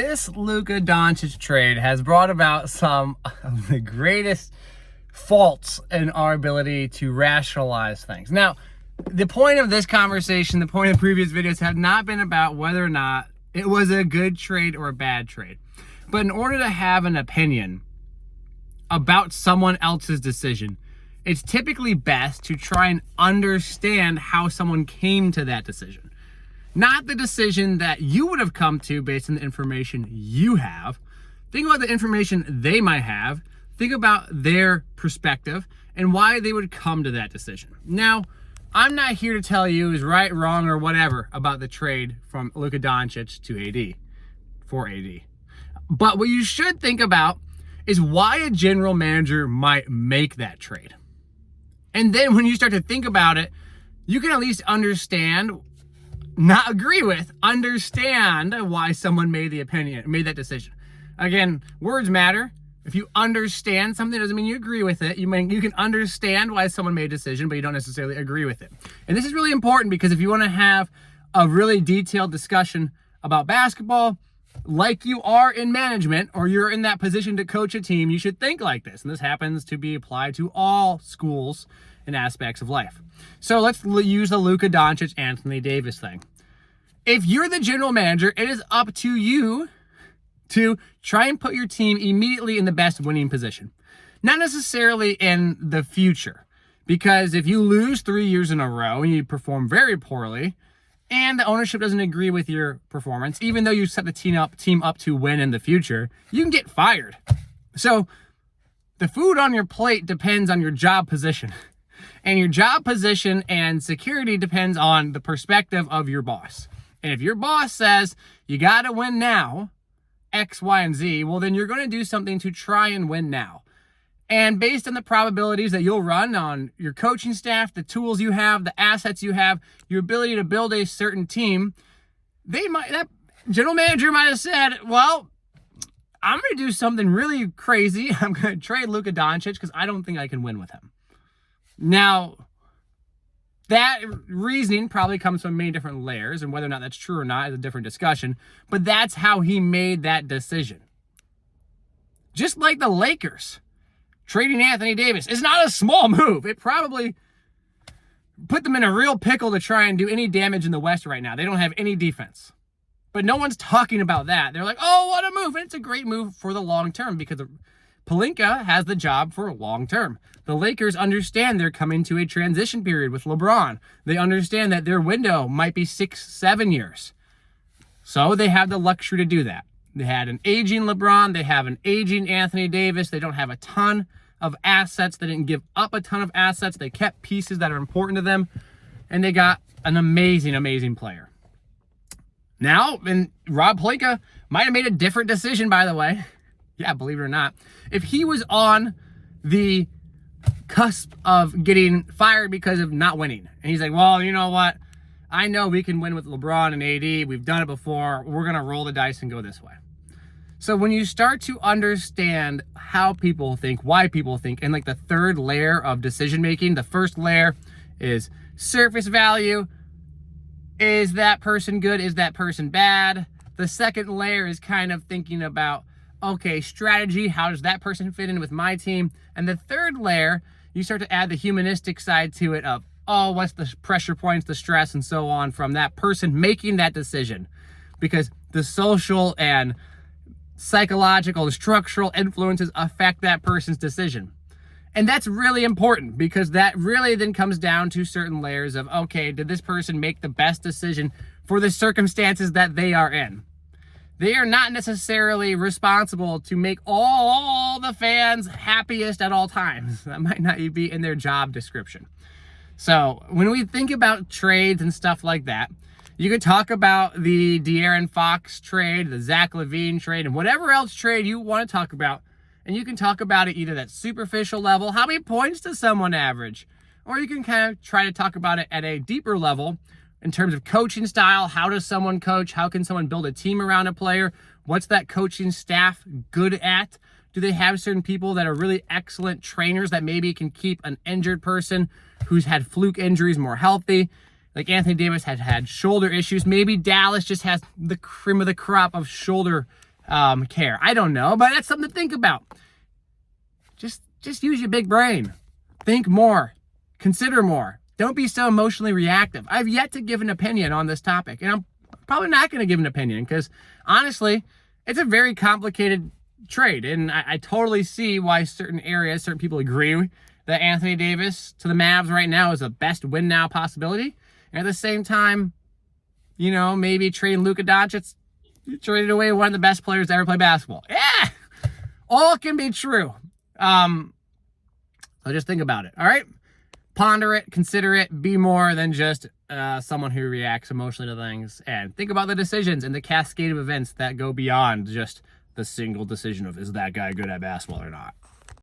This Luka Doncic trade has brought about some of the greatest faults in our ability to rationalize things. Now, the point of this conversation, the point of previous videos have not been about whether or not it was a good trade or a bad trade. But in order to have an opinion about someone else's decision, it's typically best to try and understand how someone came to that decision. Not the decision that you would have come to based on the information you have. Think about the information they might have. Think about their perspective and why they would come to that decision. Now, I'm not here to tell you is right, wrong, or whatever about the trade from Luka Doncic to AD, for AD. But what you should think about is why a general manager might make that trade. And then when you start to think about it, you can at least understand, not agree with, understand why someone made that decision. Again, words matter. If you understand something, doesn't mean you agree with it. You can understand why someone made a decision, but you don't necessarily agree with it. And this is really important because if you want to have a really detailed discussion about basketball, like you are in management, or you're in that position to coach a team, you should think like this. And this happens to be applied to all schools and aspects of life. So let's use the Luka Doncic, Anthony Davis thing. If you're the general manager, it is up to you to try and put your team immediately in the best winning position. Not necessarily in the future. Because if you lose 3 years in a row and you perform very poorly, and the ownership doesn't agree with your performance, even though you set the team up to win in the future, you can get fired. So the food on your plate depends on your job position. And your job position and security depends on the perspective of your boss. And if your boss says, you got to win now, X, Y, and Z, well, then you're going to do something to try and win now. And based on the probabilities that you'll run on your coaching staff, the tools you have, the assets you have, your ability to build a certain team, that general manager might have said, well, I'm going to do something really crazy. I'm going to trade Luka Doncic because I don't think I can win with him. Now, that reasoning probably comes from many different layers, and whether or not that's true or not is a different discussion, but that's how he made that decision. Just like the Lakers, trading Anthony Davis is not a small move. It probably put them in a real pickle to try and do any damage in the West right now. They don't have any defense. But no one's talking about that. They're like, oh, what a move. And it's a great move for the long term because Pelinka has the job for long term. The Lakers understand they're coming to a transition period with LeBron. They understand that their window might be 6-7 years. So they have the luxury to do that. They had an aging LeBron. They have an aging Anthony Davis. They don't have a ton of assets. They didn't give up a ton of assets. They kept pieces that are important to them. And they got an amazing, amazing player. Now, and Rob Pelinka might have made a different decision, by the way. Yeah, believe it or not. If he was on the cusp of getting fired because of not winning, and he's like, well, you know what? I know we can win with LeBron and AD. We've done it before. We're going to roll the dice and go this way. So when you start to understand how people think, why people think, and like the third layer of decision making, the first layer is surface value. Is that person good? Is that person bad? The second layer is kind of thinking about, okay, strategy. How does that person fit in with my team? And the third layer, you start to add the humanistic side to it of, oh, what's the pressure points, the stress, and so on from that person making that decision. Because the social and psychological and structural influences affect that person's decision. And that's really important because that really then comes down to certain layers of, okay, did this person make the best decision for the circumstances that they are in? They are not necessarily responsible to make all the fans happiest at all times. That might not be in their job description. So when we think about trades and stuff like that, you could talk about the De'Aaron Fox trade, the Zach LaVine trade, and whatever else trade you want to talk about. And you can talk about it either that superficial level, how many points does someone average? Or you can kind of try to talk about it at a deeper level in terms of coaching style. How does someone coach? How can someone build a team around a player? What's that coaching staff good at? Do they have certain people that are really excellent trainers that maybe can keep an injured person who's had fluke injuries more healthy? Like Anthony Davis had shoulder issues. Maybe Dallas just has the cream of the crop of shoulder care? I don't know, but that's something to think about. Just use your big brain. Think more. Consider more. Don't be so emotionally reactive. I've yet to give an opinion on this topic, and I'm probably not going to give an opinion because, honestly, it's a very complicated trade, and I totally see why certain people agree that Anthony Davis to the Mavs right now is the best win now possibility. And at the same time, you know, maybe trading Luka Doncic, traded away one of the best players to ever play basketball. Yeah, all can be true. So just think about it, all right? Ponder it, consider it, be more than just someone who reacts emotionally to things, and think about the decisions and the cascade of events that go beyond just the single decision of, is that guy good at basketball or not?